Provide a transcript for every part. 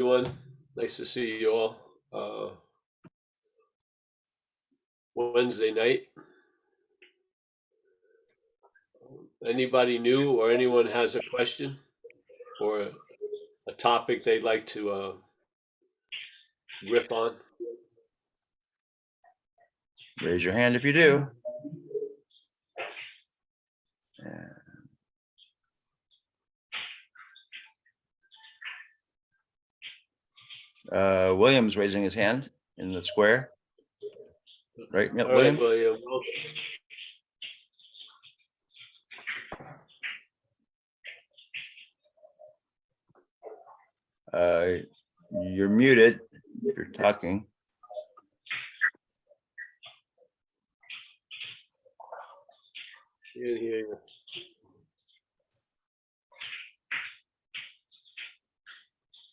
everyone. Nice to see you all. Wednesday night. Anybody new or anyone has a question or a topic they'd like to riff on? Raise your hand if you do. William's raising his hand in the square. Right, All William? right, William. You're muted if you're talking. Can't hear you.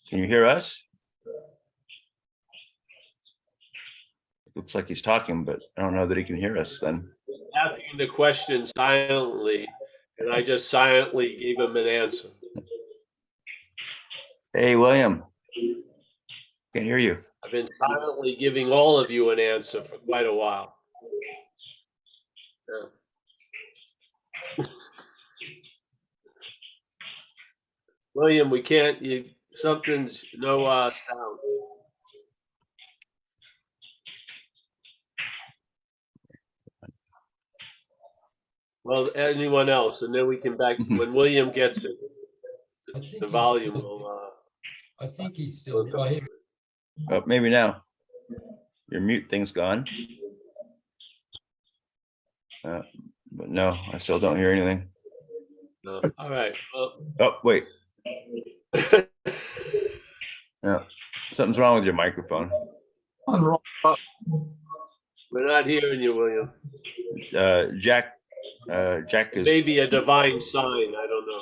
Can you hear us? Looks like he's talking, but I don't know that he can hear us then. Asking the question silently, and I just silently gave him an answer. Hey, William. Can't hear you. I've been silently giving all of you an answer for quite a while. Yeah. William, we can't, something's no sound. Well, anyone else, and then we can back, when William gets it, the volume will. I think he's still. Oh, maybe now. Your mute thing's gone. But no, I still don't hear anything. No. All right. Oh, wait. No, something's wrong with your microphone. We're not hearing you, William. Jack is maybe a divine sign. I don't know.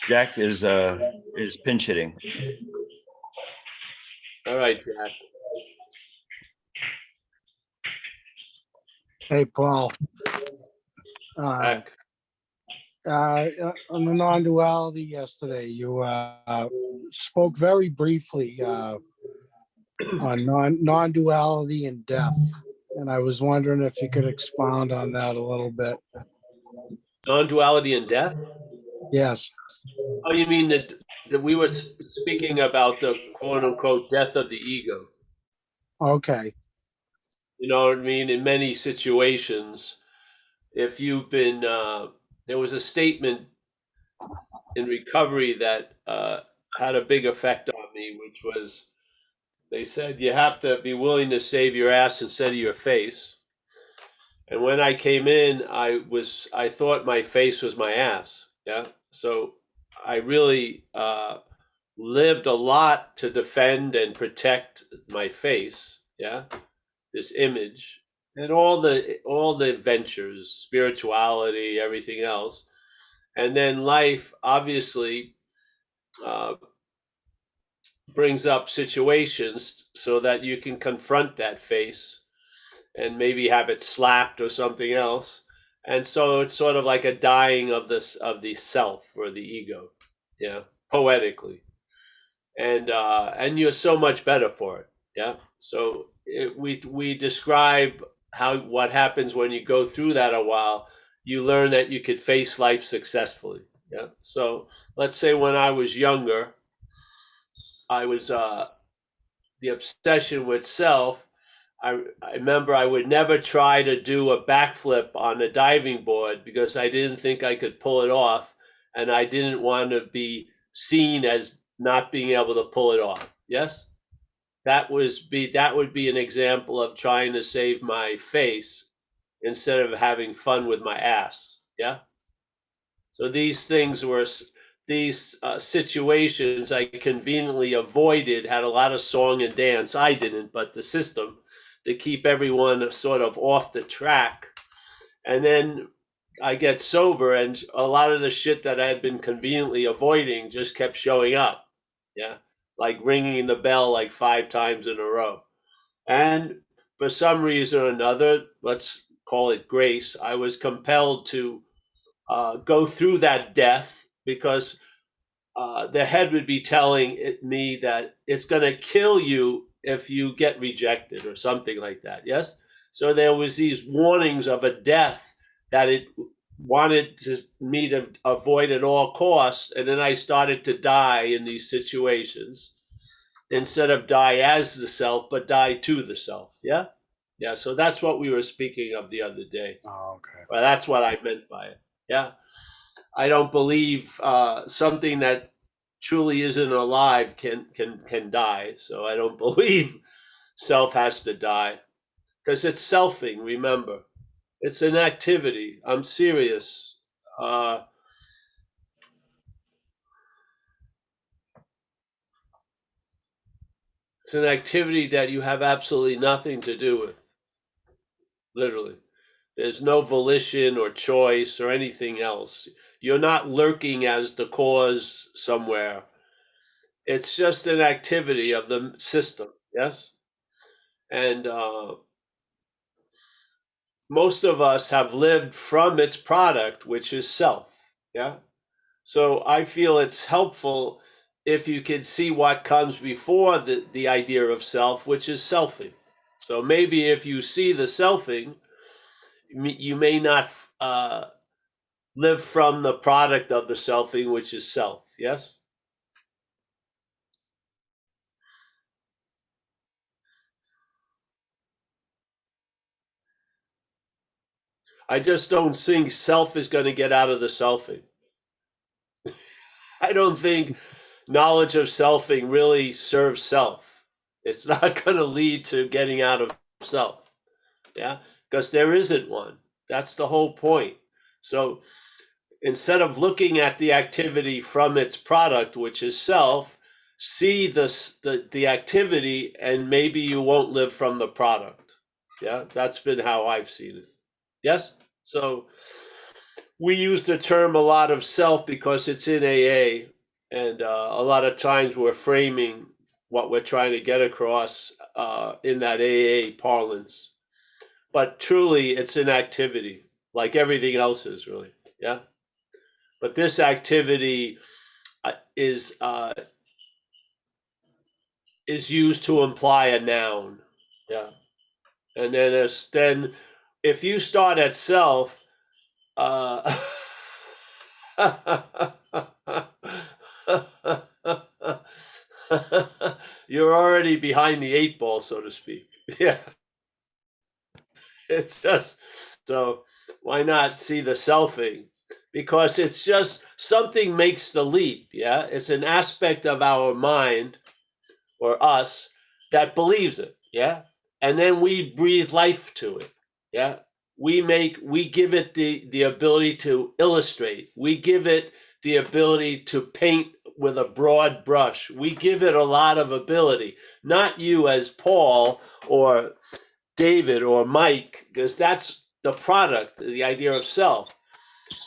Jack is pinch hitting. All right, Jack. Hey, Paul. Jack. On the non-duality yesterday, you spoke very briefly on non-duality and death, and I was wondering if you could expound on that a little bit. Non-duality and death? Yes. Oh, you mean that we were speaking about the quote-unquote death of the ego? Okay. You know what I mean? In many situations, if you've been, there was a statement in recovery that had a big effect on me, which was, they said you have to be willing to save your ass instead of your face. And when I came in, I thought my face was my ass. Yeah. So I really lived a lot to defend and protect my face. Yeah. This image and all the ventures, spirituality, everything else. And then life obviously brings up situations so that you can confront that face and maybe have it slapped or something else. And so it's sort of like a dying of the self or the ego, yeah, poetically. And you're so much better for it, yeah. So we describe what happens when you go through that a while. You learn that you could face life successfully, yeah. So let's say when I was younger, I was the obsession with self. I remember I would never try to do a backflip on a diving board because I didn't think I could pull it off, and I didn't want to be seen as not being able to pull it off. Yes, that would be an example of trying to save my face instead of having fun with my ass. Yeah. So these things were these situations I conveniently avoided, had a lot of song and dance. I didn't, but the system, to keep everyone sort of off the track. And then I get sober, and a lot of the shit that I had been conveniently avoiding just kept showing up. Yeah. Like ringing the bell like 5 times in a row. And for some reason or another, let's call it grace, I was compelled to go through that death because the head would be telling me that it's going to kill you if you get rejected or something like that. Yes. So there was these warnings of a death that it wanted me to avoid at all costs. And then I started to die in these situations instead of die as the self, but die to the self. Yeah. Yeah. So that's what we were speaking of the other day. Oh, okay. Well, that's what I meant by it. Yeah. I don't believe something that truly isn't alive can die. So I don't believe self has to die because it's selfing. Remember, it's an activity. I'm serious. It's an activity that you have absolutely nothing to do with. Literally, there's no volition or choice or anything else. You're not lurking as the cause somewhere. It's just an activity of the system. Yes. And most of us have lived from its product, which is self. Yeah. So I feel it's helpful if you can see what comes before the idea of self, which is selfing. So maybe if you see the selfing, you may not live from the product of the selfing, which is self. Yes. I just don't think self is going to get out of the selfing. I don't think knowledge of selfing really serves self. It's not going to lead to getting out of self. Yeah. Because there isn't one. That's the whole point. So instead of looking at the activity from its product, which is self, see the activity and maybe you won't live from the product. Yeah. That's been how I've seen it. Yes. So we use the term a lot of self because it's in AA, and a lot of times we're framing what we're trying to get across in that AA parlance. But truly, it's an activity, like everything else is really. Yeah. But this activity is used to imply a noun. Yeah. And then if you start at self. Uh, You're already behind the eight ball, so to speak. Yeah. It's just so why not see the selfing? Because it's just something makes the leap. Yeah. It's an aspect of our mind or us that believes it. Yeah. And then we breathe life to it. Yeah. We give it the ability to illustrate. We give it the ability to paint with a broad brush. We give it a lot of ability. Not you as Paul or David or Mike, because that's the product, the idea of self.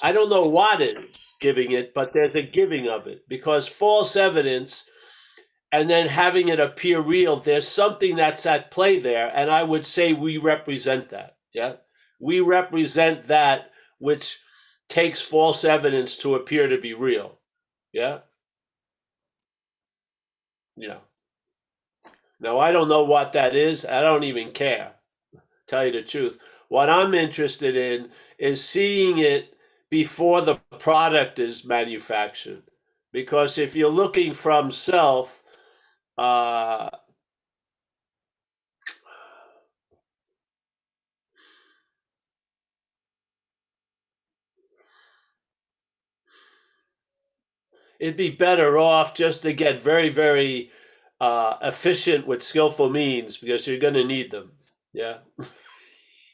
I don't know what is giving it, but there's a giving of it because false evidence and then having it appear real, there's something that's at play there. And I would say we represent that. Yeah. We represent that which takes false evidence to appear to be real. Yeah. Yeah. Now, I don't know what that is. I don't even care, tell you the truth. What I'm interested in is seeing it before the product is manufactured. Because if you're looking from self, uh, it'd be better off just to get very, very efficient with skillful means because you're going to need them. Yeah.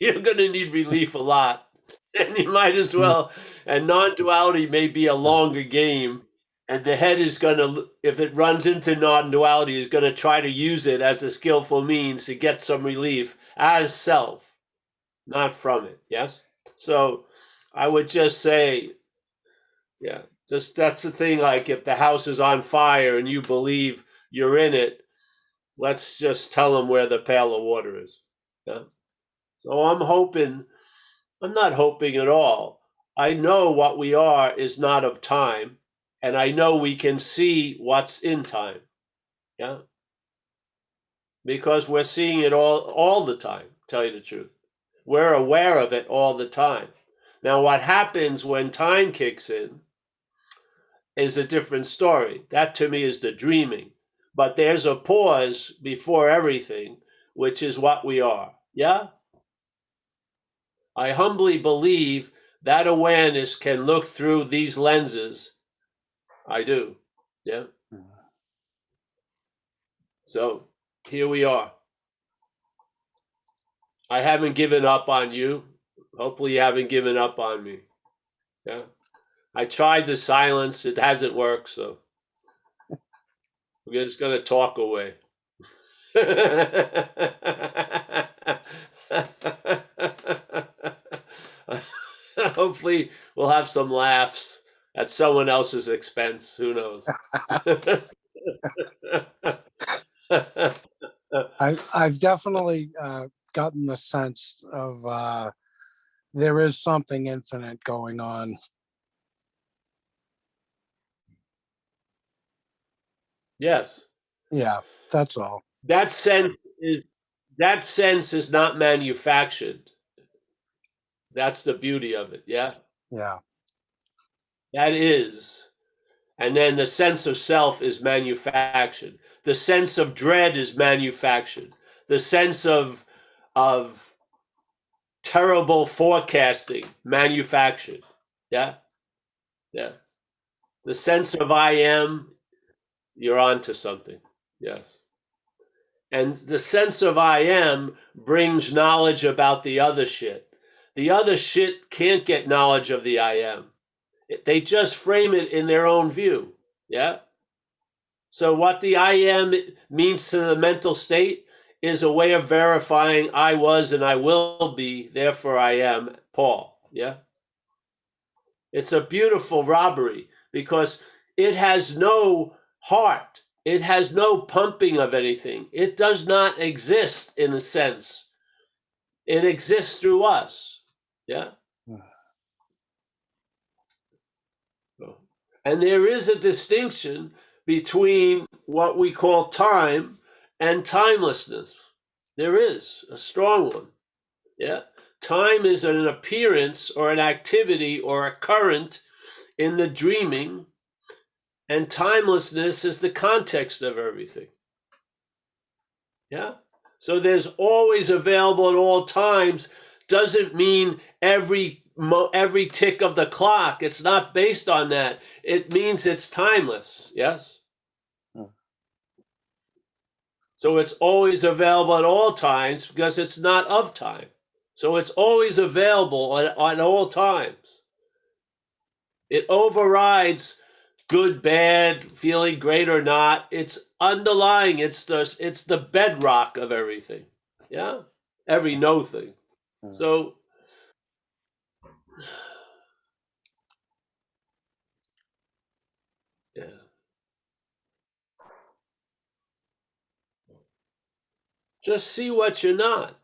You're going to need relief a lot. And you might as well. And non duality may be a longer game. And the head is going to, if it runs into non duality, is going to try to use it as a skillful means to get some relief as self, not from it. Yes. So I would just say, yeah, just that's the thing. Like if the house is on fire and you believe you're in it, let's just tell them where the pail of water is. Yeah. So I'm not hoping at all. I know what we are is not of time, And I know we can see what's in time. Yeah. Because we're seeing it all the time, tell you the truth. We're aware of it all the time. Now, what happens when time kicks in is a different story. That to me is the dreaming. But there's a pause before everything, which is what we are. Yeah? I humbly believe that awareness can look through these lenses. I do. Yeah. So here we are. I haven't given up on you. Hopefully, you haven't given up on me. Yeah. I tried the silence. It hasn't worked. So we're just going to talk away. Hopefully, we'll have some laughs at someone else's expense. Who knows? I've definitely gotten the sense of there is something infinite going on. Yes. Yeah, that's all. That sense is not manufactured. That's the beauty of it. Yeah. Yeah. That is. And then the sense of self is manufactured. The sense of dread is manufactured. The sense of terrible forecasting, manufactured. Yeah. Yeah. The sense of I am, you're onto something. Yes. And the sense of I am brings knowledge about the other shit. The other shit can't get knowledge of the I am. They just frame it in their own view. Yeah. So what the I am means to the mental state is a way of verifying I was and I will be, therefore I am Paul. Yeah. It's a beautiful robbery because it has no heart. It has no pumping of anything. It does not exist in a sense. It exists through us. Yeah. And there is a distinction between what we call time and timelessness. There is a strong one. Yeah. Time is an appearance or an activity or a current in the dreaming, and timelessness is the context of everything. Yeah. So there's always available at all times doesn't mean every tick of the clock. It's not based on that. It means it's timeless. Yes. So it's always available at all times because it's not of time. So it's always available at all times. It overrides good, bad, feeling great or not. It's underlying. It's the bedrock of everything. Yeah, every no thing. So yeah, just see what you're not,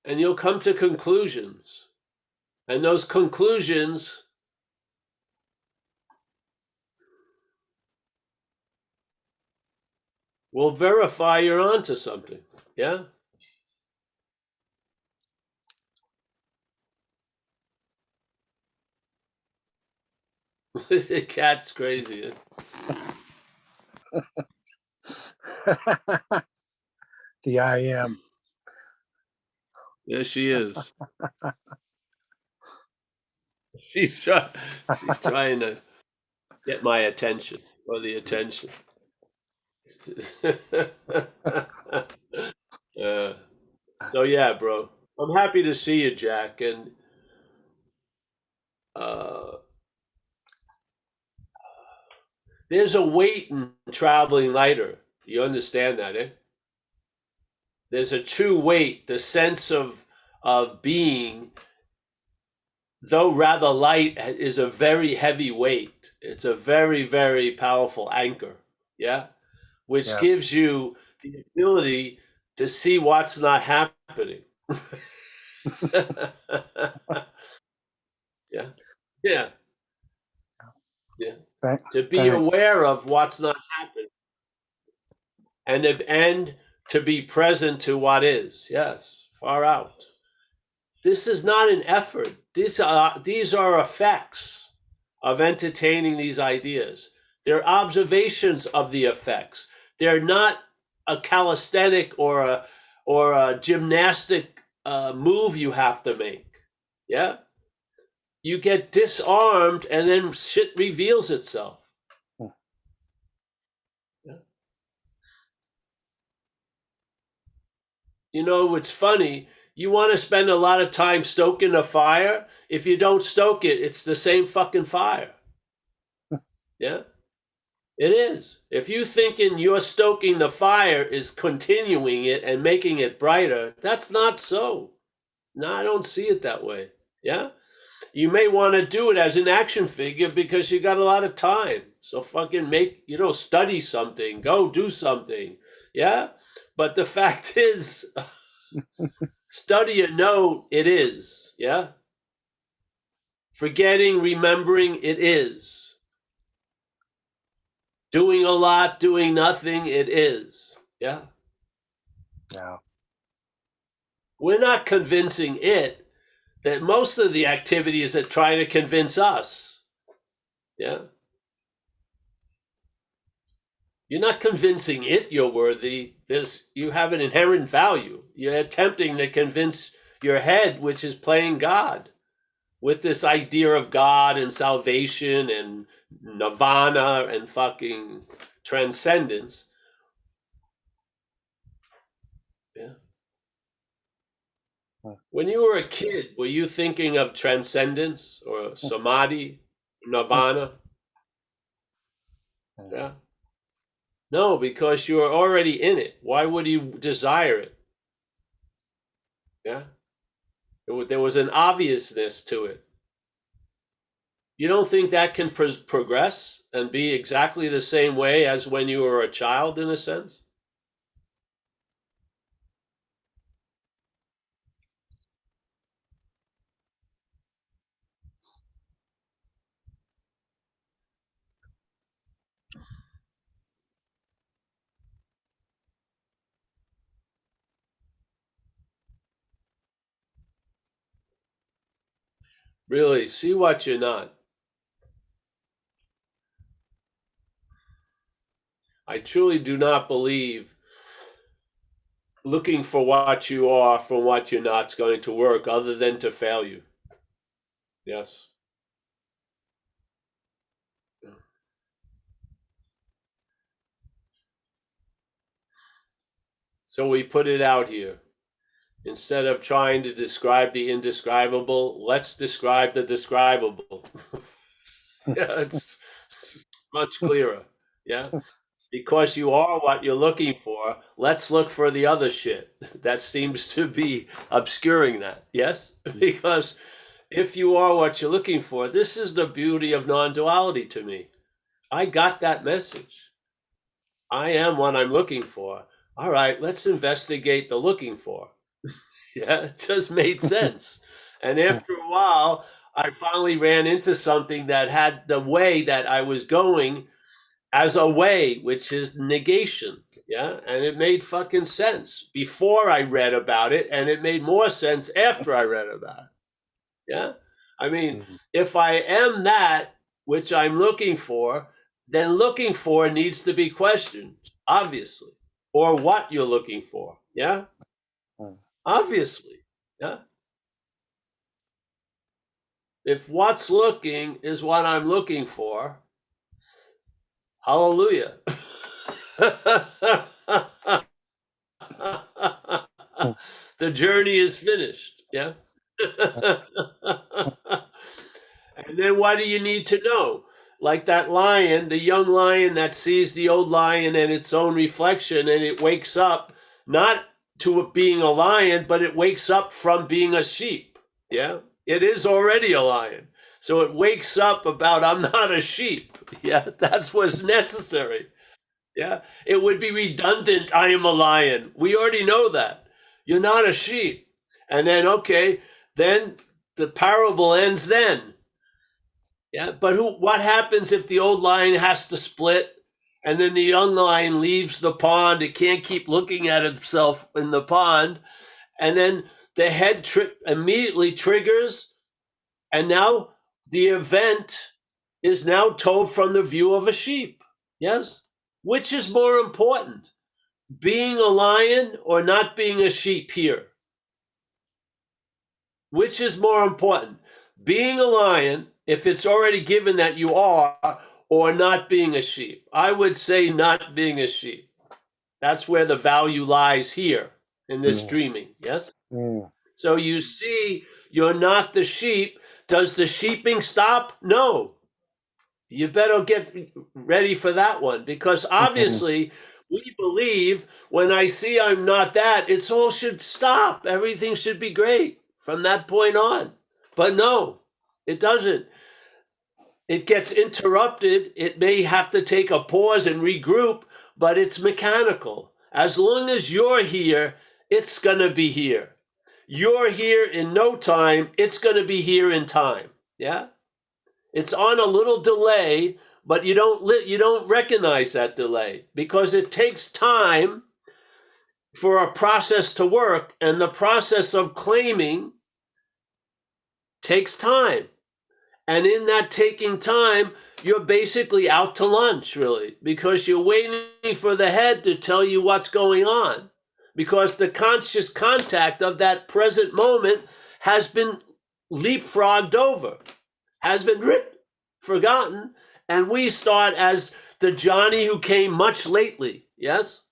and you'll come to conclusions. And those conclusions will verify you're onto something. Yeah. The cat's crazy. The I am. Yes, she is. She's trying to get my attention or the attention. So yeah, bro. I'm happy to see you, Jack, and there's a weight in traveling lighter. You understand that, eh? There's a true weight, the sense of being, though rather light, is a very heavy weight. It's a very, very powerful anchor. Yeah. Which Yes. gives you the ability to see what's not happening. Yeah. Yeah. Yeah. Thank- To be Thanks. aware of what's not happening. And to be present to what is. Yes, far out. This is not an effort. These are effects of entertaining these ideas. They're observations of the effects. They're not a calisthenic or a gymnastic move you have to make. Yeah, you get disarmed, and then shit reveals itself. Yeah. You know, it's funny. You want to spend a lot of time stoking a fire. If you don't stoke it, it's the same fucking fire. Yeah. It is. If you thinking you're stoking the fire is continuing it and making it brighter, that's not so. No, I don't see it that way. Yeah? You may want to do it as an action figure because you got a lot of time. So fucking study something, go do something. Yeah? But the fact is, study and know it is. Yeah? Forgetting, remembering, it is. Doing a lot, doing nothing, it is. Yeah? Yeah. We're not convincing it that most of the activities that try to convince us. Yeah. You're not convincing it you're worthy. You have an inherent value. You're attempting to convince your head, which is playing God, with this idea of God and salvation and nirvana and fucking transcendence. Yeah. When you were a kid, were you thinking of transcendence or samadhi, nirvana? Yeah. No, because you are already in it. Why would you desire it? Yeah. There was an obviousness to it. You don't think that can progress and be exactly the same way as when you were a child, in a sense? Really, see what you're not. I truly do not believe looking for what you are from what you're not is going to work other than to fail you. Yes. So we put it out here. Instead of trying to describe the indescribable, let's describe the describable. Yeah, it's much clearer. Yeah. Because you are what you're looking for, let's look for the other shit that seems to be obscuring that. Yes? Because if you are what you're looking for, this is the beauty of non-duality to me. I got that message. I am what I'm looking for. All right, let's investigate the looking for. Yeah, it just made sense. And after a while, I finally ran into something that had the way that I was going as a way, which is negation. Yeah. And it made fucking sense before I read about it. And it made more sense after I read about it. Yeah. I mean, if I am that which I'm looking for, then looking for needs to be questioned, obviously, or what you're looking for. Yeah. Obviously. Yeah. If what's looking is what I'm looking for, hallelujah. The journey is finished. Yeah. And then what do you need to know? Like that lion, the young lion that sees the old lion and its own reflection, and it wakes up not to being a lion, but it wakes up from being a sheep. Yeah. It is already a lion. So it wakes up about, I'm not a sheep. Yeah. That's what's necessary. Yeah. It would be redundant. I am a lion. We already know that. You're not a sheep. And then, okay, then the parable ends then. Yeah, but what happens if the old lion has to split and then the young lion leaves the pond? It can't keep looking at itself in the pond. And then the head immediately triggers. And now the event is now told from the view of a sheep. Yes? Which is more important? Being a lion or not being a sheep here? Which is more important? Being a lion, if it's already given that you are, or not being a sheep? I would say not being a sheep. That's where the value lies here in this dreaming, yes? So you see, you're not the sheep. Does the sheeping stop? No. You better get ready for that one, because obviously we believe when I see I'm not that, it's all should stop. Everything should be great from that point on. But no, it doesn't. It gets interrupted. It may have to take a pause and regroup, but it's mechanical. As long as you're here, it's going to be here. You're here in no time, it's going to be here in time. Yeah? It's on a little delay, but you don't recognize that delay because it takes time for a process to work, and the process of claiming takes time. And in that taking time, you're basically out to lunch, really, because you're waiting for the head to tell you what's going on, because the conscious contact of that present moment has been leapfrogged over, has been forgotten, and we start as the Johnny who came much lately, yes?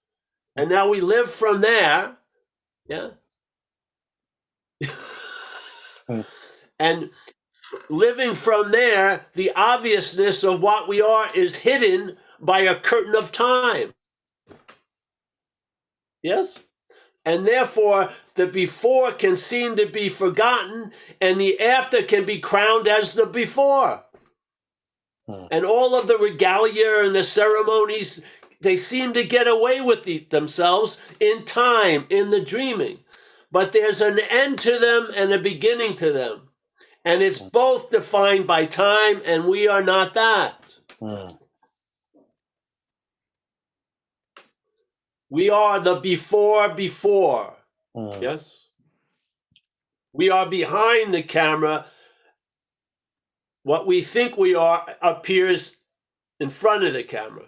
And now we live from there, yeah? And living from there, the obviousness of what we are is hidden by a curtain of time. Yes? And therefore, the before can seem to be forgotten, and the after can be crowned as the before. And all of the regalia and the ceremonies, they seem to get away with themselves in time, in the dreaming. But there's an end to them and a beginning to them. And it's both defined by time, and we are not that. We are the before. Yes? We are behind the camera. What we think we are appears in front of the camera.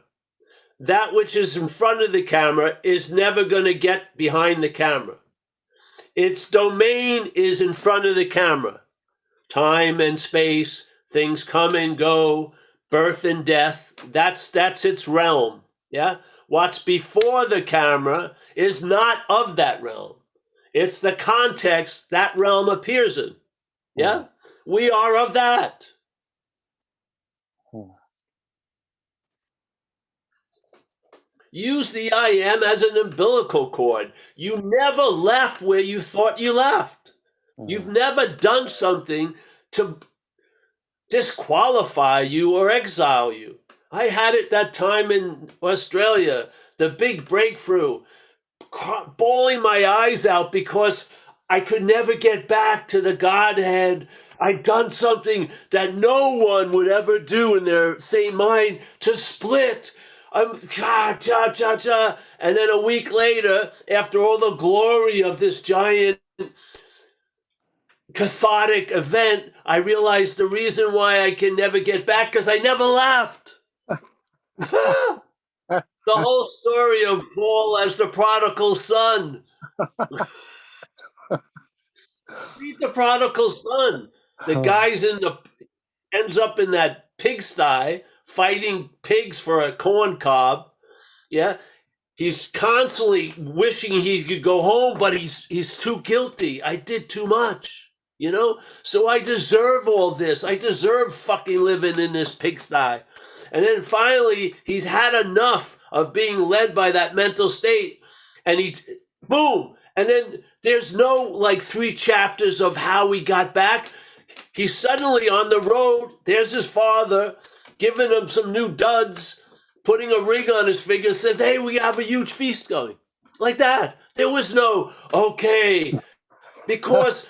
That which is in front of the camera is never going to get behind the camera. Its domain is in front of the camera. Time and space, things come and go, birth and death, that's its realm. Yeah? What's before the camera is not of that realm. It's the context that realm appears in. Yeah? We are of that. Use the I am as an umbilical cord. You never left where you thought you left. You've never done something to disqualify you or exile you. I had it that time in Australia, the big breakthrough, bawling my eyes out because I could never get back to the Godhead. I'd done something that no one would ever do in their sane mind, to split. And then a week later, after all the glory of this giant cathartic event, I realized the reason why I can never get back because I never left. The whole story of Paul as the prodigal son. Read the prodigal son. The guy's ends up in that pigsty fighting pigs for a corn cob. Yeah. He's constantly wishing he could go home, but he's too guilty. I did too much, so I deserve all this. I deserve fucking living in this pigsty. And then finally, he's had enough of being led by that mental state, and boom. And then there's no 3 chapters of how he got back. He's suddenly on the road. There's his father giving him some new duds, putting a ring on his finger, says, hey, we have a huge feast going. Like that. There was no, okay, because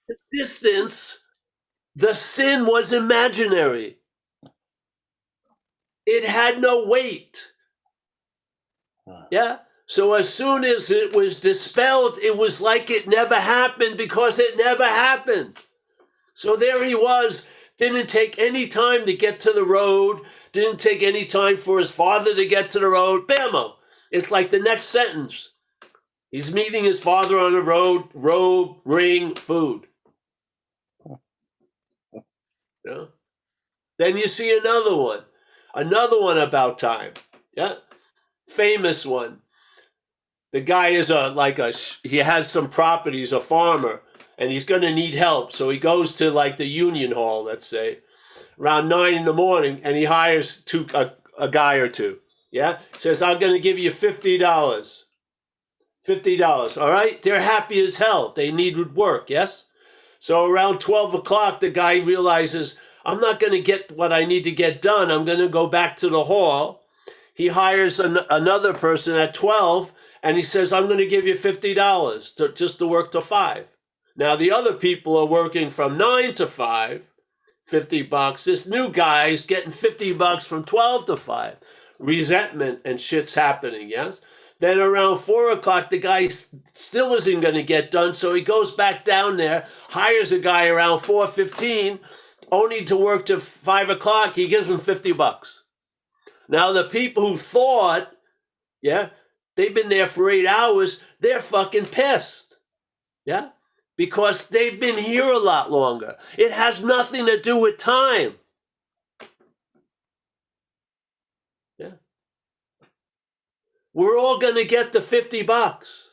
the distance The sin was imaginary. It had no weight. Yeah. So as soon as it was dispelled, it was like it never happened because it never happened. So there he was, didn't take any time to get to the road, didn't take any time for his father to get to the road. Bammo. It's like the next sentence. He's meeting his father on the road, robe, ring, food. Yeah. Then you see another one about time. Yeah. Famous one. The guy is he has some properties, a farmer, and he's going to need help. So he goes to like the union hall, let's say, around 9 in the morning, and he hires a guy or two. Yeah. Says, I'm going to give you $50. $50. All right. They're happy as hell. They needed work. Yes. So around 12 o'clock, the guy realizes, I'm not going to get what I need to get done. I'm going to go back to the hall. He hires another person at 12, and he says, I'm going to give you $50 just to work till 5. Now, the other people are working from 9 to 5, $50. This new guy's getting $50 from 12 to 5. Resentment and shit's happening, yes? Then around 4 o'clock, the guy still isn't going to get done, so he goes back down there, hires a guy around 4:15, only to work till 5 o'clock. He gives him $50. Now, the people who thought, yeah, they've been there for 8 hours, they're fucking pissed. Yeah? Because they've been here a lot longer. It has nothing to do with time. Yeah. We're all going to get the $50.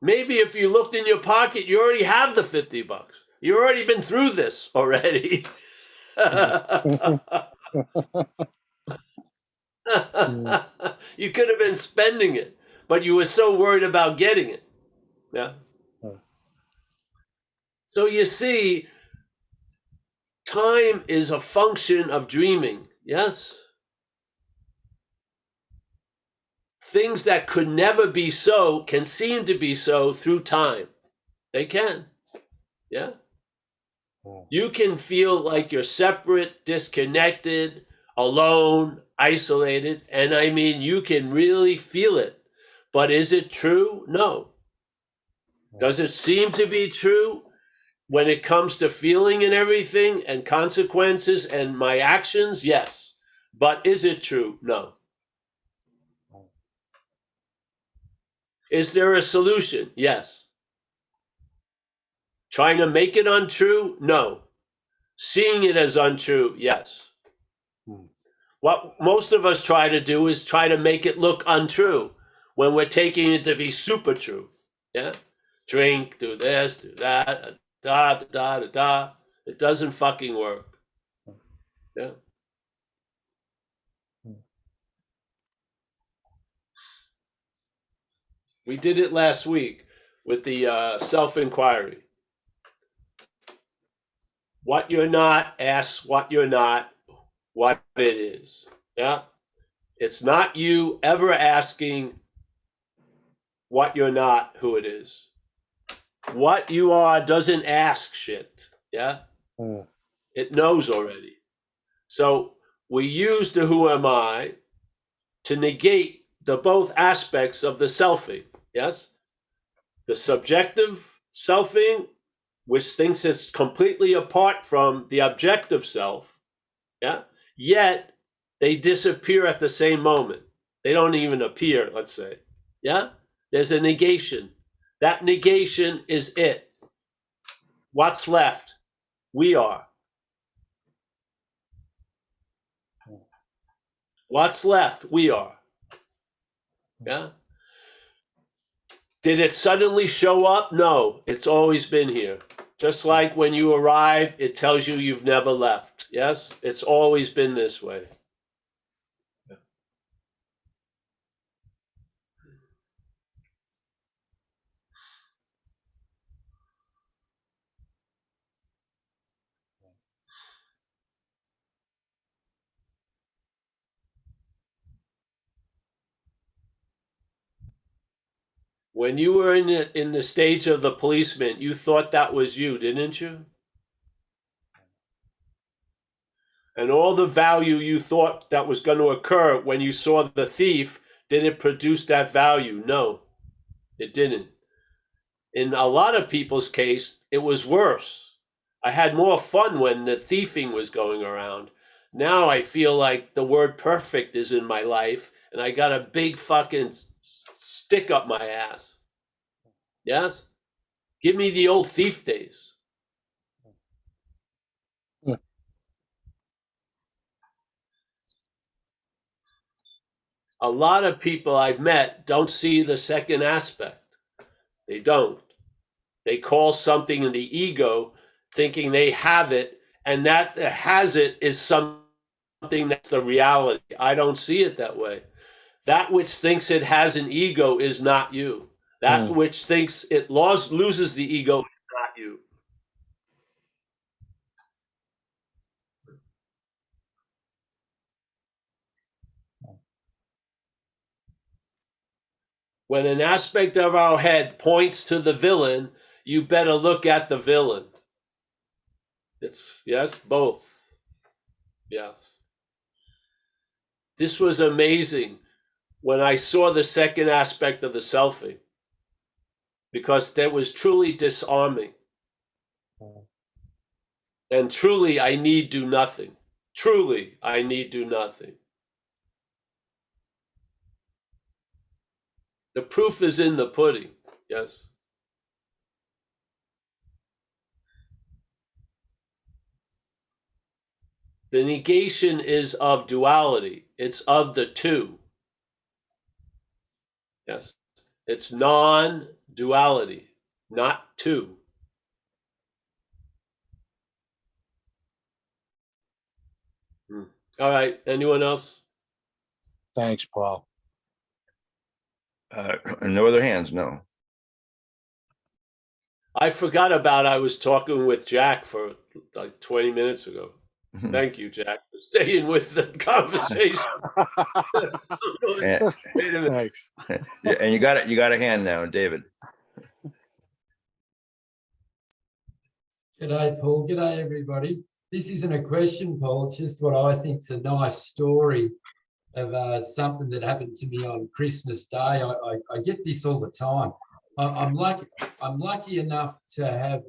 Maybe if you looked in your pocket, you already have the $50. You've already been through this already. You could have been spending it, but you were so worried about getting it. Yeah. So you see, time is a function of dreaming. Yes. Things that could never be so can seem to be so through time. They can. Yeah. You can feel like you're separate, disconnected, alone, isolated. And I mean, you can really feel it. But is it true? No. Does it seem to be true when it comes to feeling and everything and consequences and my actions? Yes. But is it true? No. Is there a solution? Yes. Trying to make it untrue? No. Seeing it as untrue? Yes. What most of us try to do is try to make it look untrue when we're taking it to be super true. Yeah? Drink, do this, do that, da, da, da, da, da. It doesn't fucking work. Yeah? We did it last week with the self-inquiry. What you're not, ask what you're not, what it is. Yeah? It's not you ever asking what you're not, who it is. What you are doesn't ask shit. Yeah? It knows already. So we use the who am I to negate the both aspects of the selfing. Yes? The subjective selfing, which thinks it's completely apart from the objective self. Yeah? Yet they disappear at the same moment. They don't even appear, let's say. Yeah? There's a negation. That negation is it. What's left? We are. What's left? We are. Yeah? Did it suddenly show up? No, it's always been here. Just like when you arrive, it tells you you've never left. Yes? It's always been this way. When you were in the stage of the policeman, you thought that was you, didn't you? And all the value you thought that was going to occur when you saw the thief, did it produce that value? No, it didn't. In a lot of people's case, it was worse. I had more fun when the thieving was going around. Now I feel like the word perfect is in my life and I got a big fucking stick up my ass. Yes? Give me the old thief days. A lot of people I've met don't see the second aspect. They don't. They call something in the ego thinking they have it, and that has it is something that's the reality. I don't see it that way. That which thinks it has an ego is not you. That which thinks it loses the ego is not you. When an aspect of our head points to the villain, you better look at the villain. It's yes, both. Yes. This was amazing when I saw the second aspect of the selfie, because that was truly disarming. And truly, I need do nothing. Truly, I need do nothing. The proof is in the pudding. Yes. The negation is of duality. It's of the two. Yes. It's non-duality, not two. All right. Anyone else? Thanks, Paul. No other hands, no. I forgot about I was talking with Jack for like 20 minutes ago. Thank you, Jack, for staying with the conversation. And, Wait a minute. Thanks. yeah, and you got a hand now, David. G'day, Paul. G'day, everybody. This isn't a question, Paul. It's just what I think's a nice story of something that happened to me on Christmas Day. I get this all the time. I'm lucky enough to have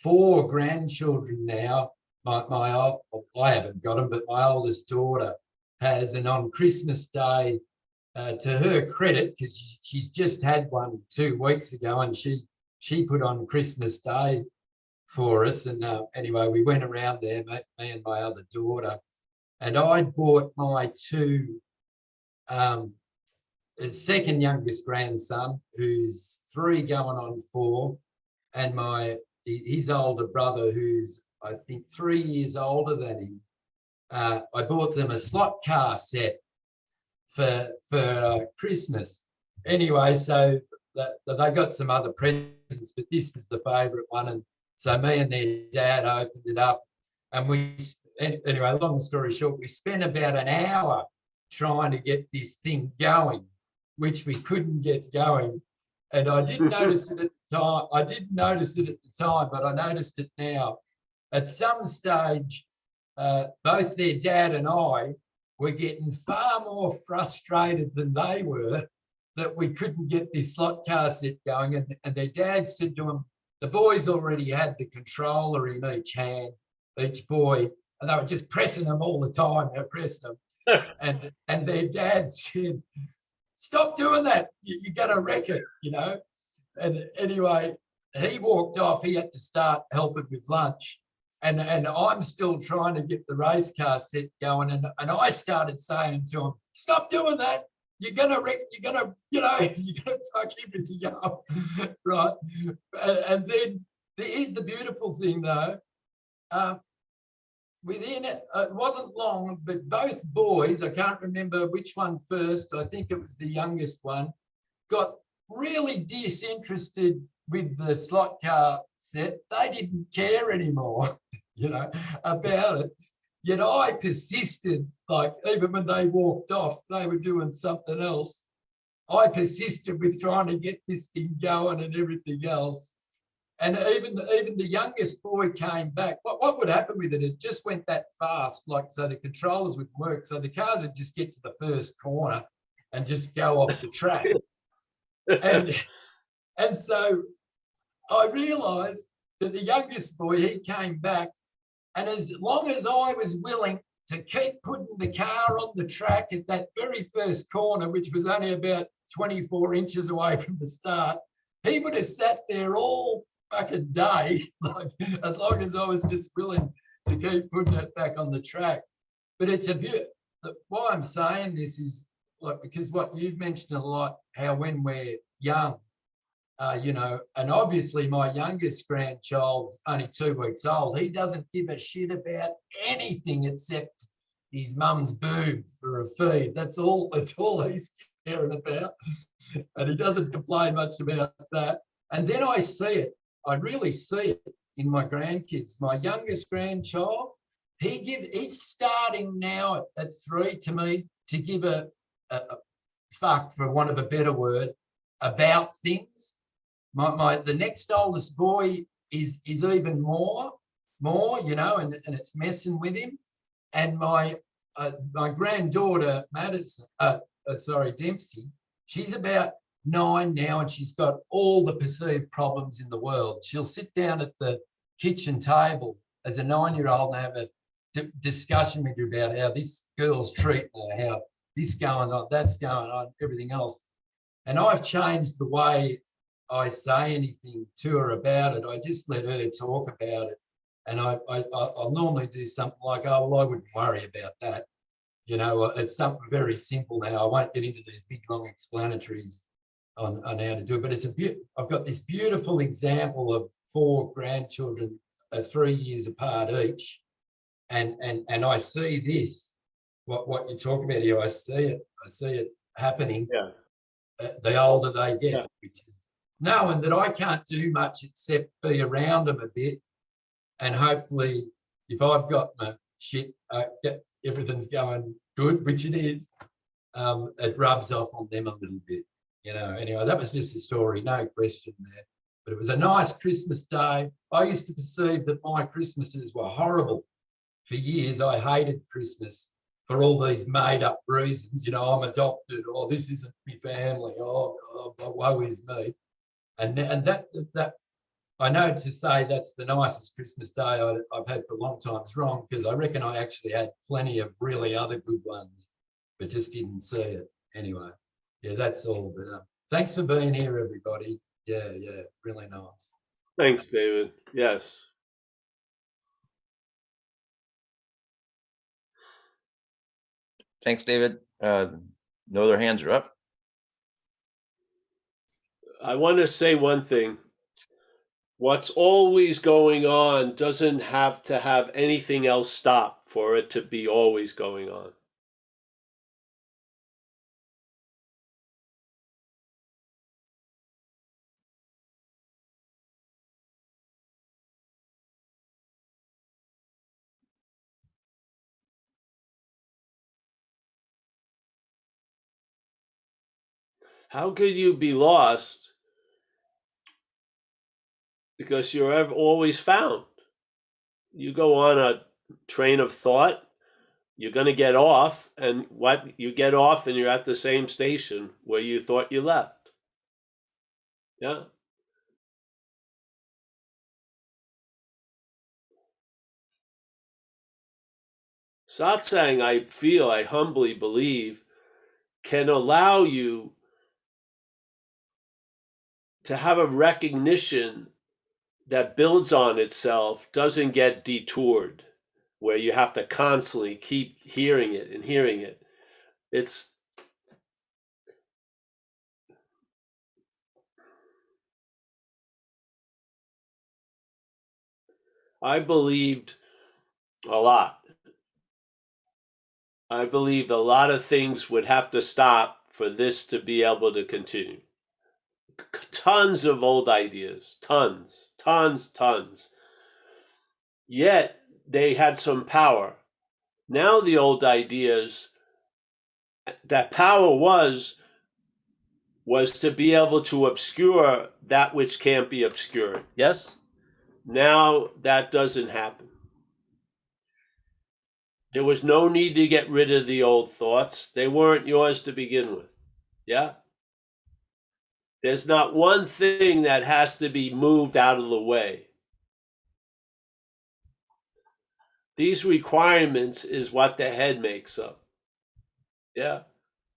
4 grandchildren now. I haven't got them, but my oldest daughter has, and on Christmas Day, to her credit, because she's just had one 2 weeks ago, and she put on Christmas Day for us. And anyway, we went around there, me and my other daughter, and I bought my 2 second youngest grandson, who's 3 going on 4, and his older brother, who's I think 3 years older than him. I bought them a slot car set for Christmas. Anyway, so they got some other presents, but this was the favourite one. And so me and their dad opened it up, and anyway, long story short, we spent about an hour trying to get this thing going, which we couldn't get going. And I didn't notice it at the time. But I noticed it now. At some stage, both their dad and I were getting far more frustrated than they were that we couldn't get this slot car set going. And their dad said to them, the boys already had the controller in each hand, each boy, and they were just pressing them all the time. They're pressing them. and their dad said, stop doing that. You're going to wreck it, you know. And anyway, he walked off. He had to start helping with lunch. And I'm still trying to get the race car set going. And I started saying to him, stop doing that. You're going to wreck, you're going to fuck everything up, right? And then here's the beautiful thing, though. Within it wasn't long, but both boys, I can't remember which one first, I think it was the youngest one, got really disinterested with the slot car set. They didn't care anymore, about it. Yet I persisted, like even when they walked off, they were doing something else. I persisted with trying to get this thing going and everything else. And even the youngest boy came back. What would happen with it? It just went that fast, like, so the controllers would work. So the cars would just get to the first corner and just go off the track. And so I realised that the youngest boy, he came back, and as long as I was willing to keep putting the car on the track at that very first corner, which was only about 24 inches away from the start, he would have sat there all fucking day, like, as long as I was just willing to keep putting it back on the track. But it's a bit, why I'm saying this is, like, because what you've mentioned a lot, how when we're young, you know, and obviously my youngest grandchild's only 2 weeks old. He doesn't give a shit about anything except his mum's boob for a feed. That's all he's caring about. And he doesn't complain much about that. And then I see it. I really see it in my grandkids. My youngest grandchild, he's starting now at 3 to me to give a fuck, for want of a better word, about things. The next oldest boy is even more, you know, and it's messing with him. And my granddaughter Dempsey, she's about 9 now, and she's got all the perceived problems in the world. She'll sit down at the kitchen table as a 9-year-old and have a discussion with you about how this girl's treating her, how this going on, that's going on, everything else. And I've changed the way I say anything to her about it. I just let her talk about it. And I'll normally do something like, oh, well, I wouldn't worry about that. You know, it's something very simple now. I won't get into these big, long explanatories on how to do it. But I've got this beautiful example of 4 grandchildren, 3 years apart each. And I see this, what you're talking about here, I see it happening. Yeah. The older they get, Yeah. which is knowing that I can't do much except be around them a bit. And hopefully, if I've got my shit, everything's going good, which it is, it rubs off on them a little bit. You know, anyway, that was just a story, no question there. But it was a nice Christmas day. I used to perceive that my Christmases were horrible. For years, I hated Christmas for all these made-up reasons. You know, I'm adopted, or this isn't my family, oh woe is me. And that I know to say that's the nicest Christmas day I've had for a long time is wrong, because I reckon I actually had plenty of really other good ones, but just didn't see it. Anyway, yeah, that's all. But thanks for being here, everybody. Yeah, really nice. Thanks, David. Yes. Thanks, David. No other hands are up. I want to say one thing. What's always going on doesn't have to have anything else stop for it to be always going on. How could you be lost? Because you're always found. You go on a train of thought, you're going to get off, and you get off and you're at the same station where you thought you left. Yeah. Satsang, I humbly believe, can allow you to have a recognition that builds on itself, doesn't get detoured, where you have to constantly keep hearing it and hearing it. I believed a lot. I believed a lot of things would have to stop for this to be able to continue. Tons of old ideas, tons. Yet they had some power. Now the old ideas, that power was was to be able to obscure that which can't be obscured. Yes? Now that doesn't happen. There was no need to get rid of the old thoughts. They weren't yours to begin with. Yeah? There's not one thing that has to be moved out of the way. These requirements is what the head makes up. Yeah?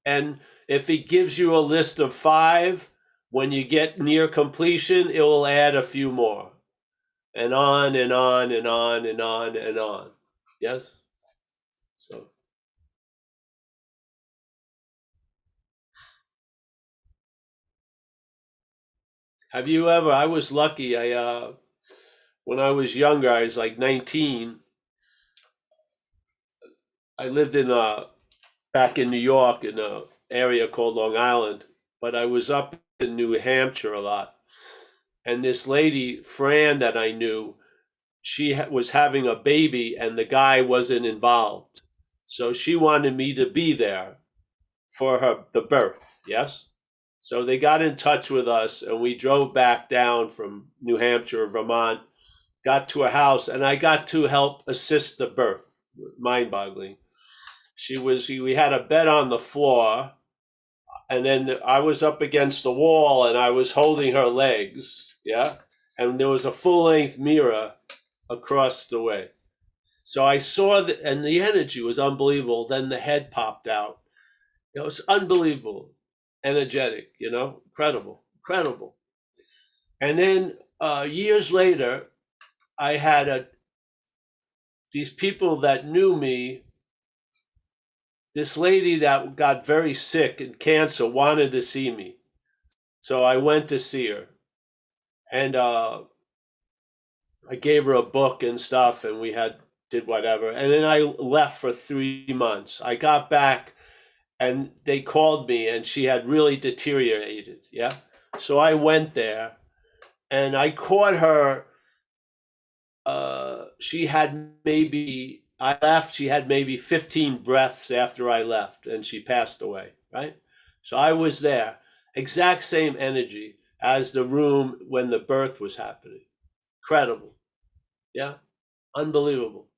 And if he gives you a list of 5, when you get near completion, it will add a few more. And on and on and on and on and on. Yes? So. Have you ever, I was lucky, when I was younger, I was like 19. I lived back in New York in an area called Long Island, but I was up in New Hampshire a lot. And this lady, Fran, that I knew, she was having a baby and the guy wasn't involved. So she wanted me to be there for the birth, yes? So they got in touch with us and we drove back down from New Hampshire, Vermont, got to a house, and I got to help assist the birth. Mind-boggling. We had a bed on the floor, and then I was up against the wall and I was holding her legs, yeah? And there was a full-length mirror across the way. So I saw that, and the energy was unbelievable. Then the head popped out. It was unbelievable, energetic, incredible, incredible. And then years later, I had these people that knew me. This lady that got very sick and cancer wanted to see me. So I went to see her. And I gave her a book and stuff, and we did whatever. And then I left for 3 months. I got back, and they called me, and she had really deteriorated, yeah? So I went there, and I caught her. I left, she had maybe 15 breaths after I left, and she passed away, right? So I was there, exact same energy as the room when the birth was happening. Incredible. Yeah, unbelievable.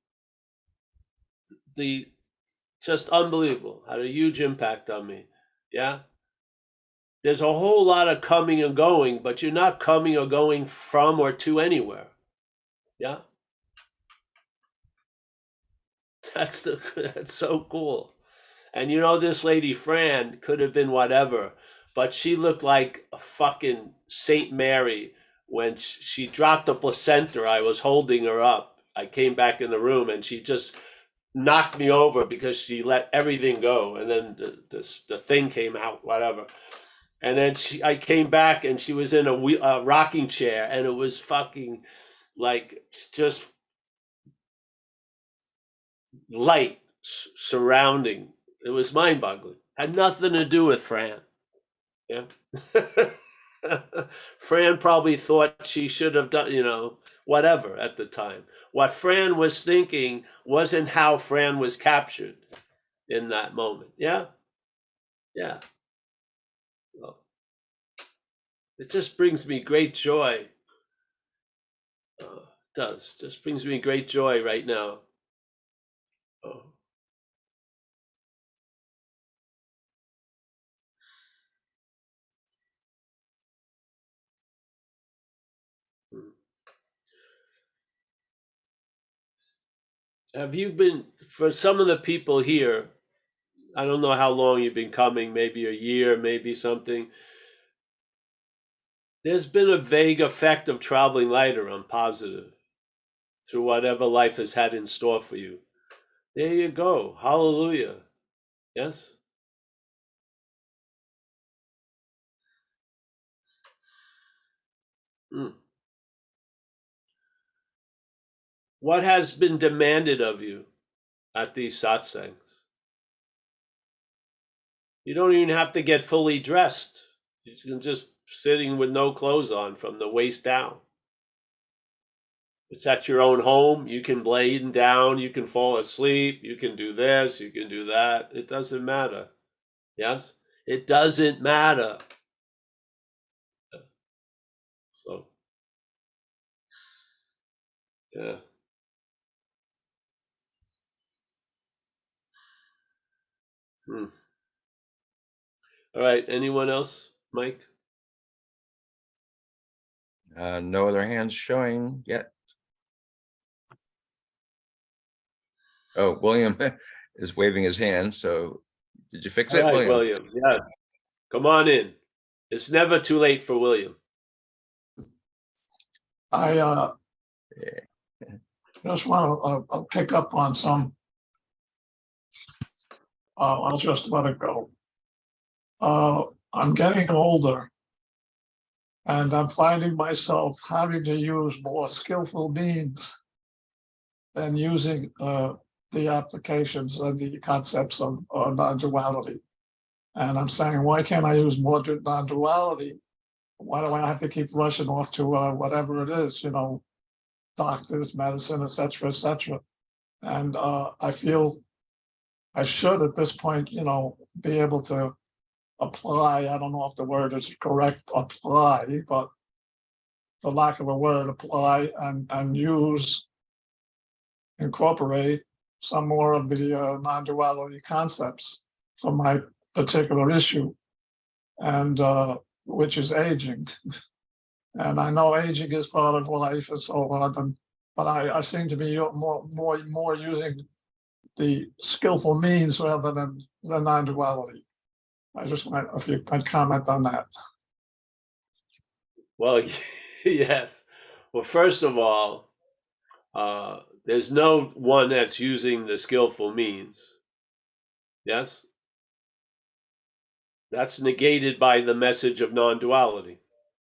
Just unbelievable. Had a huge impact on me. Yeah. There's a whole lot of coming and going, but you're not coming or going from or to anywhere. Yeah. That's so cool. And this lady Fran could have been whatever, but she looked like a fucking Saint Mary when she dropped the placenta. I was holding her up. I came back in the room and she just knocked me over because she let everything go, and then the thing came out, whatever. And then I came back and she was in a rocking chair, and it was fucking like just light surrounding. It was mind-boggling. Had nothing to do with Fran. Yeah. Fran probably thought she should have done, whatever at the time. What Fran was thinking wasn't how Fran was captured in that moment. Yeah. Yeah. Well, it just brings me great joy. It does. Just brings me great joy right now. Oh. Have you been, for some of the people here, I don't know how long you've been coming, maybe a year, maybe something. There's been a vague effect of traveling lighter. I'm positive, through whatever life has had in store for you. There you go. Hallelujah. Yes? Mm. What has been demanded of you at these satsangs? You don't even have to get fully dressed. You can just sitting with no clothes on from the waist down. It's at your own home. You can lay down. You can fall asleep. You can do this. You can do that. It doesn't matter. Yes? It doesn't matter. Yeah. Hmm. All right. Anyone else, Mike? No other hands showing yet. Oh, William is waving his hand. So did you fix All it, right, William? William. Yes. Come on in. It's never too late for William. I Yeah. just want to pick up on some. I'll just let it go. I'm getting older, and I'm finding myself having to use more skillful means than using the applications and the concepts of non-duality. And I'm saying, why can't I use more non-duality? Why do I have to keep rushing off to whatever it is, doctors, medicine, et cetera, and I feel I should at this point, be able to apply. I don't know if the word is correct, apply, but for lack of a word, apply and incorporate some more of the non-duality concepts for my particular issue, and which is aging. And I know aging is part of life and so on, but I seem to be more using the skillful means rather than the non-duality. I just want if you could comment on that. Well, yes. Well, first of all, there's no one that's using the skillful means. Yes? That's negated by the message of non-duality.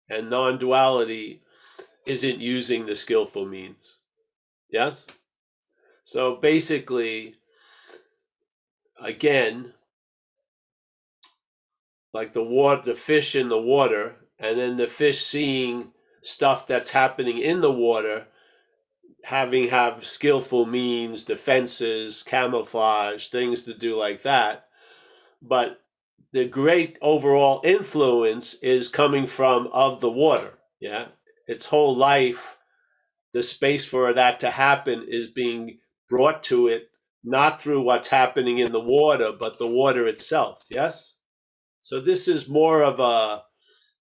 And non-duality isn't using the skillful means. Yes? So basically, again, like the fish in the water, and then the fish seeing stuff that's happening in the water, have skillful means, defenses, camouflage, things to do like that. But the great overall influence is coming from of the water. Yeah. Its whole life, the space for that to happen is being brought to it, not through what's happening in the water, but the water itself. Yes. So this is more of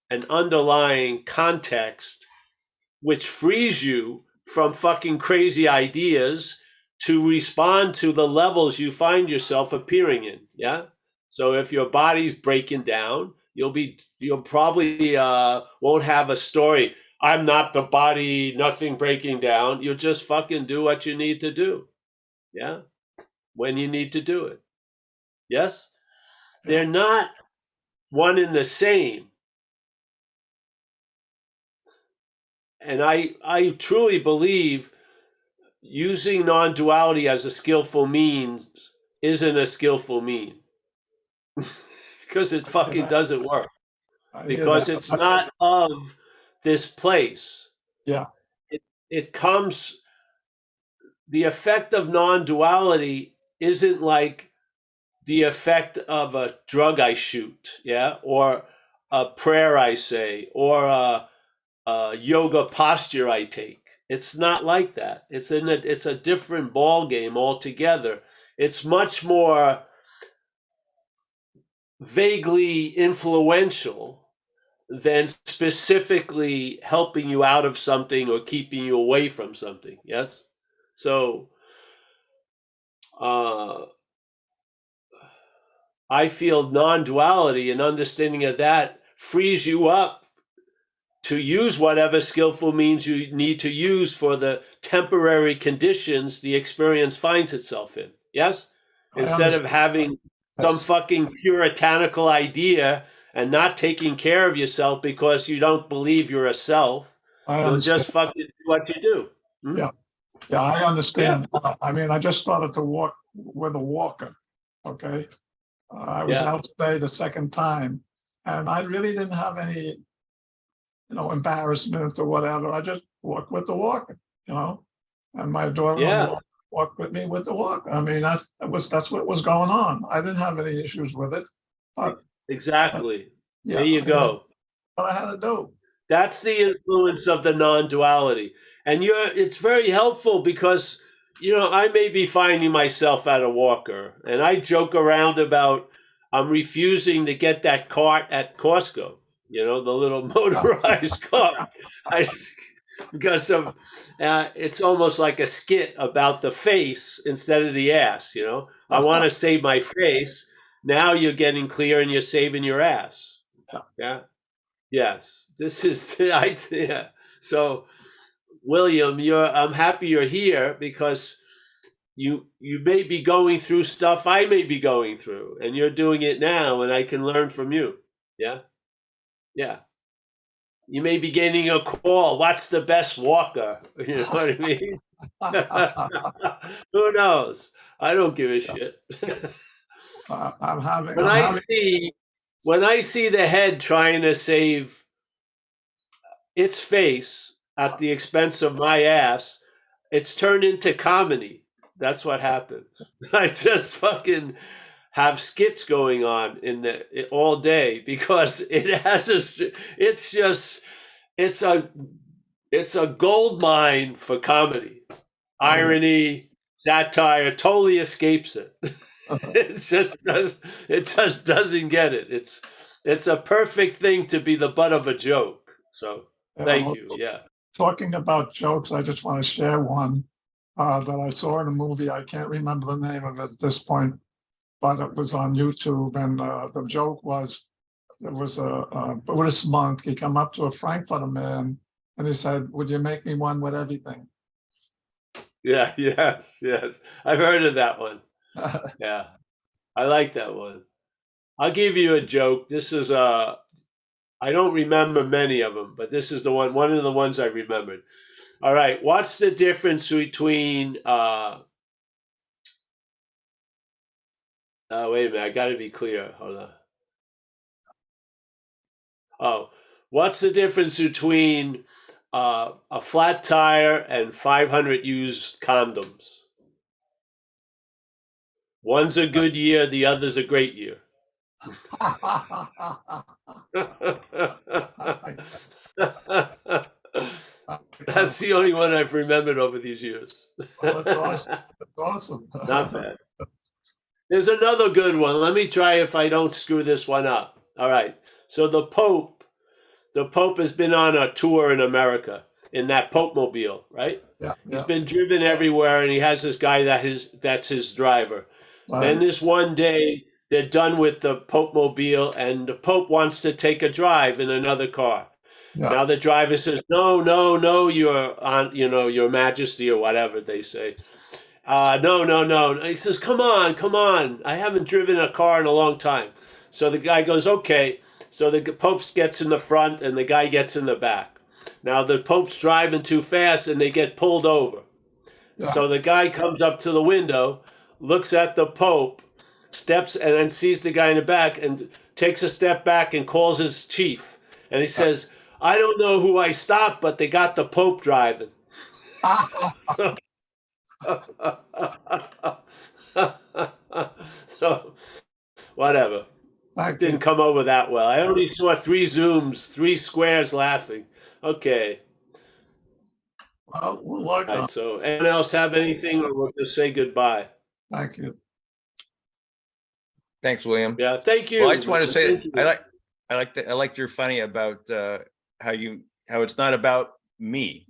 an underlying context which frees you from fucking crazy ideas to respond to the levels you find yourself appearing in. Yeah. So if your body's breaking down, you'll probably won't have a story. I'm not the body, nothing breaking down. You'll just fucking do what you need to do. Yeah. When you need to do it. Yes. They're not one and the same. And I truly believe using non-duality as a skillful means isn't a skillful mean because it fucking doesn't work, I hear because that. it's not of this place. Yeah. It comes, the effect of non-duality isn't like the effect of a drug I shoot, yeah, or a prayer I say, or a yoga posture I take. It's not like that. It's a different ball game altogether. It's much more vaguely influential than specifically helping you out of something or keeping you away from something. Yes. So I feel non-duality and understanding of that frees you up to use whatever skillful means you need to use for the temporary conditions the experience finds itself in. Yes? Instead of having some fucking puritanical idea and not taking care of yourself because you don't believe you're a self, you'll just fucking do what you do. Hmm? Yeah. Yeah, I understand. I mean, I just started to walk with a walker. Okay. I was out today the second time, and I really didn't have any, embarrassment or whatever. I just walked with the walker, and my daughter walked with me with the walker. I mean, that's what was going on. I didn't have any issues with it. But, Exactly. yeah, There you go. what I had to do. That's the influence of the non-duality. And it's very helpful because, I may be finding myself at a walker, and I joke around about I'm refusing to get that cart at Costco, the little motorized cart. Because of it's almost like a skit about the face instead of the ass. I want to save my face. Now you're getting clear and you're saving your ass. Yeah. Yes. This is the idea. So, William, I'm happy you're here because you may be going through stuff I may be going through, and you're doing it now, and I can learn from you. Yeah. Yeah. You may be getting a call. What's the best walker? You know what I mean? Who knows? I don't give a shit. I'm having, when I see the head trying to save its face at the expense of my ass, it's turned into comedy. That's what happens. I just fucking have skits going on all day because it's a gold mine for comedy. Irony, satire totally escapes it. It just doesn't get it. It's a perfect thing to be the butt of a joke. So thank you. Yeah. talking about jokes, I just want to share one that I saw in a movie. I can't remember the name of it at this point, but it was on YouTube. And the joke was, there was a Buddhist monk. He come up to a Frankfurter man and he said, "Would you make me one with everything?" Yeah. Yes. I've heard of that one. Yeah. I like that one. I'll give you a joke. This is I don't remember many of them, but this is one of the ones I remembered. All right. What's the difference between wait a minute, I got to be clear. Hold on. Oh, what's the difference between a flat tire and 500 used condoms? One's a good year, the other's a great year. That's the only one I've remembered over these years. That's awesome. That's awesome. Not bad. There's another good one. Let me try if I don't screw this one up. All right. So the Pope has been on a tour in America in that Pope mobile, right? Yeah. He's been driven everywhere, and he has this guy that's his driver. Then this one day, they're done with the Pope mobile, and the Pope wants to take a drive in another car. Now the driver says, "No, your Majesty," or whatever they say. No. He says, come on. I haven't driven a car in a long time. So the guy goes, okay. So the Pope gets in the front and the guy gets in the back. Now the Pope's driving too fast and they get pulled over. So the guy comes up to the window, looks at the Pope, steps, and then sees the guy in the back and takes a step back and calls his chief. And he says, I don't know who I stopped, but they got the Pope driving. So whatever. Didn't come over that well. I only saw 3 squares laughing. Okay. Well, All right, so anyone else have anything, or we'll just say goodbye? thank you. Thanks, William. Yeah, thank you. Well, I just want to say Thank you. I liked your funny about how it's not about me.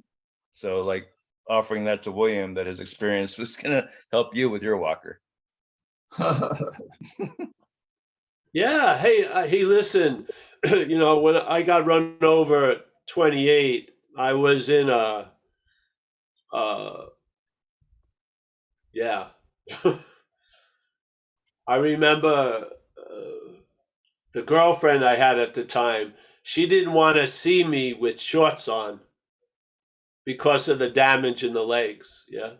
So like offering that to William, that his experience was gonna help you with your walker. Yeah. Hey, listen. When I got run over at 28, I was in yeah. I remember the girlfriend I had at the time. She didn't want to see me with shorts on because of the damage in the legs. Yeah.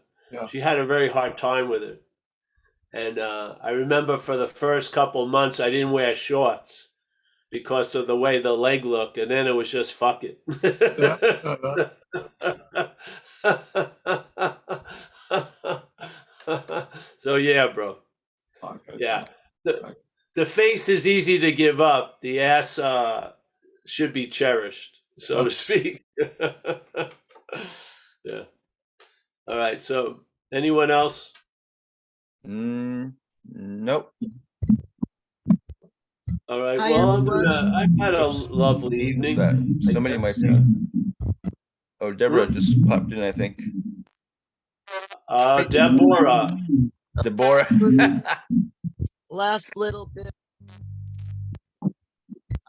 She had a very hard time with it. And I remember for the first couple months, I didn't wear shorts because of the way the leg looked. And then it was just fuck it. So, yeah, bro. Yeah. The face is easy to give up. The ass should be cherished, so to speak. Yeah. All right. So anyone else? Nope. All right. Hi, Well, everyone. I've had a Oops. lovely Who's evening. that? I Somebody guess. might be. Oh, Deborah just popped in, I think. Deborah. Deborah. Last little bit.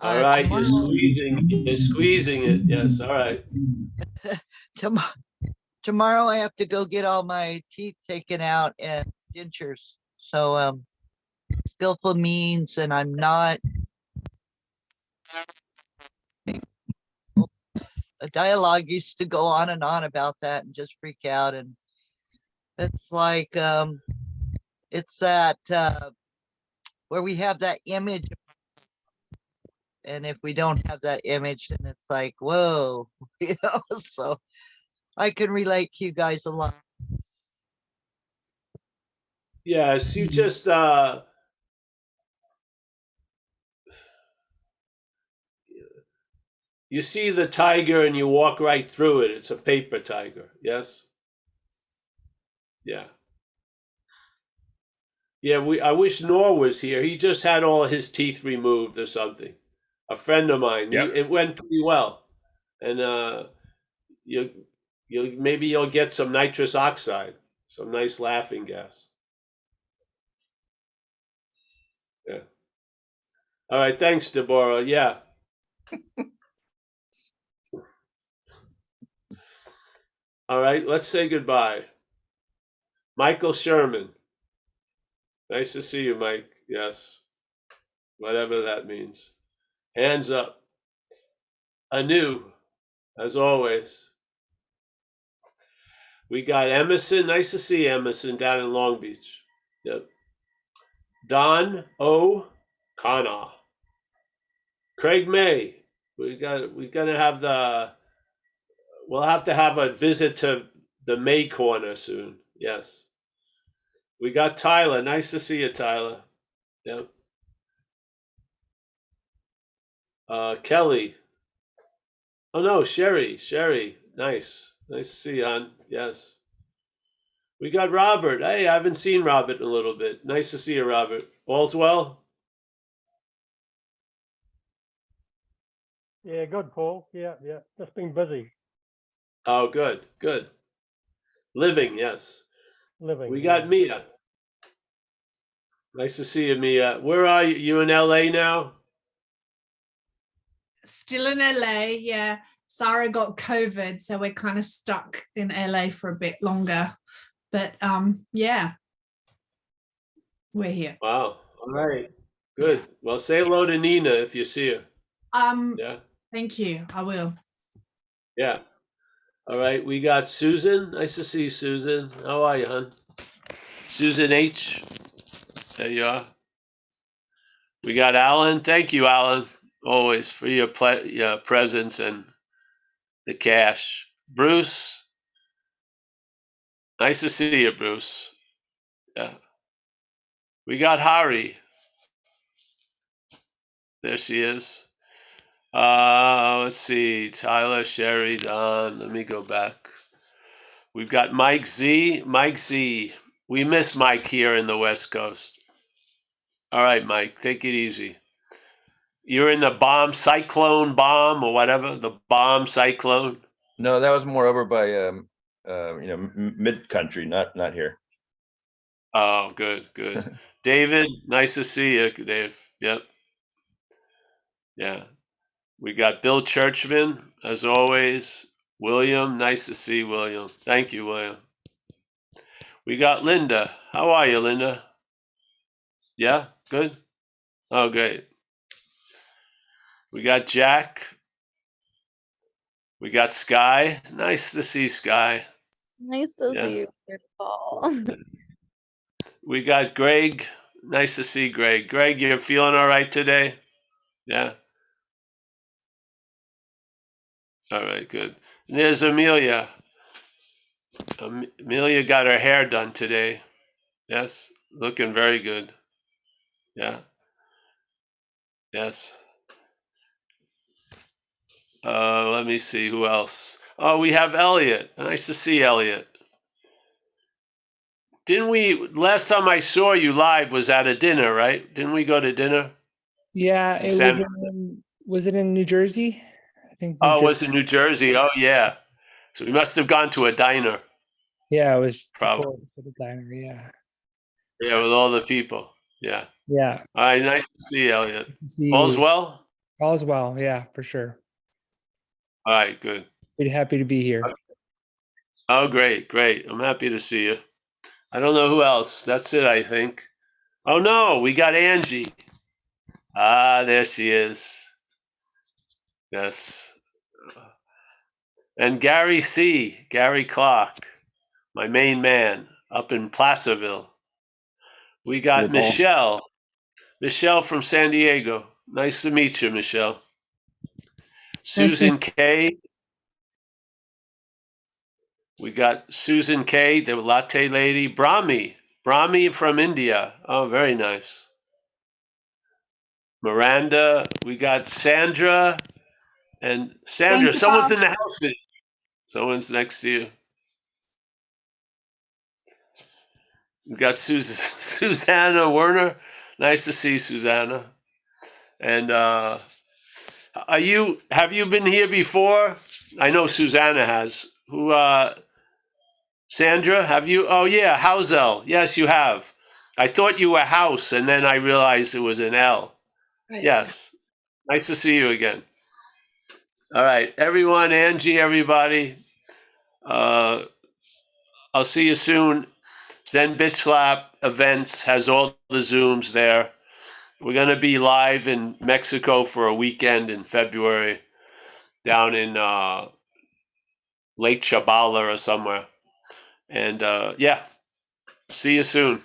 All right. You're Tomorrow, squeezing. You're squeezing it. Yes. All right. tomorrow I have to go get all my teeth taken out and dentures. So, skillful means, and I'm not. A dialogue used to go on and on about that and just freak out, and it's like, it's that where we have that image, and if we don't have that image, then it's like, whoa, you know. So I can relate to you guys a lot. Yes. You just you see the tiger and you walk right through it. It's a paper tiger. Yes. Yeah. Yeah. I wish Nor was here. He just had all his teeth removed or something. A friend of mine. Yep. It went pretty well, and you maybe you'll get some nitrous oxide, some nice laughing gas. Yeah. All right. Thanks, Deborah. Yeah. All right. Let's say goodbye. Michael Sherman. Nice to see you, Mike. Yes. Whatever that means. Hands up. Anew, as always. We got Emerson. Nice to see Emerson down in Long Beach. Yep. Don O. Connor. Craig May. We're gonna have we'll have to have a visit to the May corner soon. Yes. We got Tyler. Nice to see you, Tyler. Yep. Kelly. Oh no, Sherry. Sherry. Nice. Nice to see you, hon. Yes. We got Robert. Hey, I haven't seen Robert in a little bit. Nice to see you, Robert. All's well? Yeah, good, Paul. Yeah, yeah. Just been busy Oh, good, good. Living, yes. living. We Yeah. got Mia. Nice to see you, Mia. Where are you? You in LA now? Still in LA, yeah. Sarah got COVID, so we're kind of stuck in LA for a bit longer. But yeah, we're here. Wow. All right. Good. Yeah. Well, say hello to Nina if you see her. Yeah. Thank you. I will. Yeah. All right. We got Susan. Nice to see you, Susan. How are you, hon? Susan H. There you are. We got Alan. Thank you, Alan, always for your presence and the cash. Bruce. Nice to see you, Bruce. Yeah. We got Hari. There she is. Let's see. Tyler, Sherry, Don. Let me go back. We've got Mike Z. Mike Z. We miss Mike here in the West Coast. All right, Mike, take it easy. You're in the cyclone bomb or whatever, the bomb cyclone. No, that was more over by mid country, not here. Oh, good, good. David, nice to see you, Dave. Yep. Yeah. We got Bill Churchman, as always. William, nice to see William. Thank you, William. We got Linda. How are you, Linda? Yeah, good. Oh, great. We got Jack. We got Sky. Nice to see Sky. Nice to Yeah. see you, Paul. We got Greg. Nice to see Greg. Greg, you're feeling all right today? Yeah. All right, good. And there's Amelia. Amelia got her hair done today. Yes, looking very good. Yeah. Yes. Let me see who else. Oh, we have Elliot. Nice to see Elliot. Didn't we, last time I saw you live was at a dinner, right? Didn't we go to dinner? Yeah, In it San, was it in New Jersey? I think New oh, it Jersey. was in New Jersey. Oh, yeah. So we must have gone to a diner, Yeah, it was probably. for the diner. Yeah. Yeah, with all the people. Yeah. Yeah. All right, nice to see you, Elliot. See All's you. well? All is well. Yeah, for sure. All right, good. We'd happy to be here. Oh, great, great. I'm happy to see you. I don't know who else. That's it, I think. Oh, no, we got Angie. Ah, there she is. Yes. And Gary C., Gary Clark, my main man up in Placerville. We got Michelle. Michelle from San Diego. Nice to meet you, Michelle. Susan K. We got Susan K., the latte lady. Brahmi from India. Oh, very nice. Miranda. We got Sandra. And Sandra, Thank you, someone's Bob. in the house with you. Someone's next to you. We got Susanna Werner. Nice to see Susanna. And have you been here before? I know Susanna has. Who Sandra, have you? Oh yeah, Housel. Yes, you have. I thought you were House, and then I realized it was an L. Yes. Nice to see you again. All right, everyone, Angie, everybody. I'll see you soon. Zen Bitch Slap events has all the Zooms there. We're gonna be live in Mexico for a weekend in February, down in Lake Chabala or somewhere. And yeah, see you soon.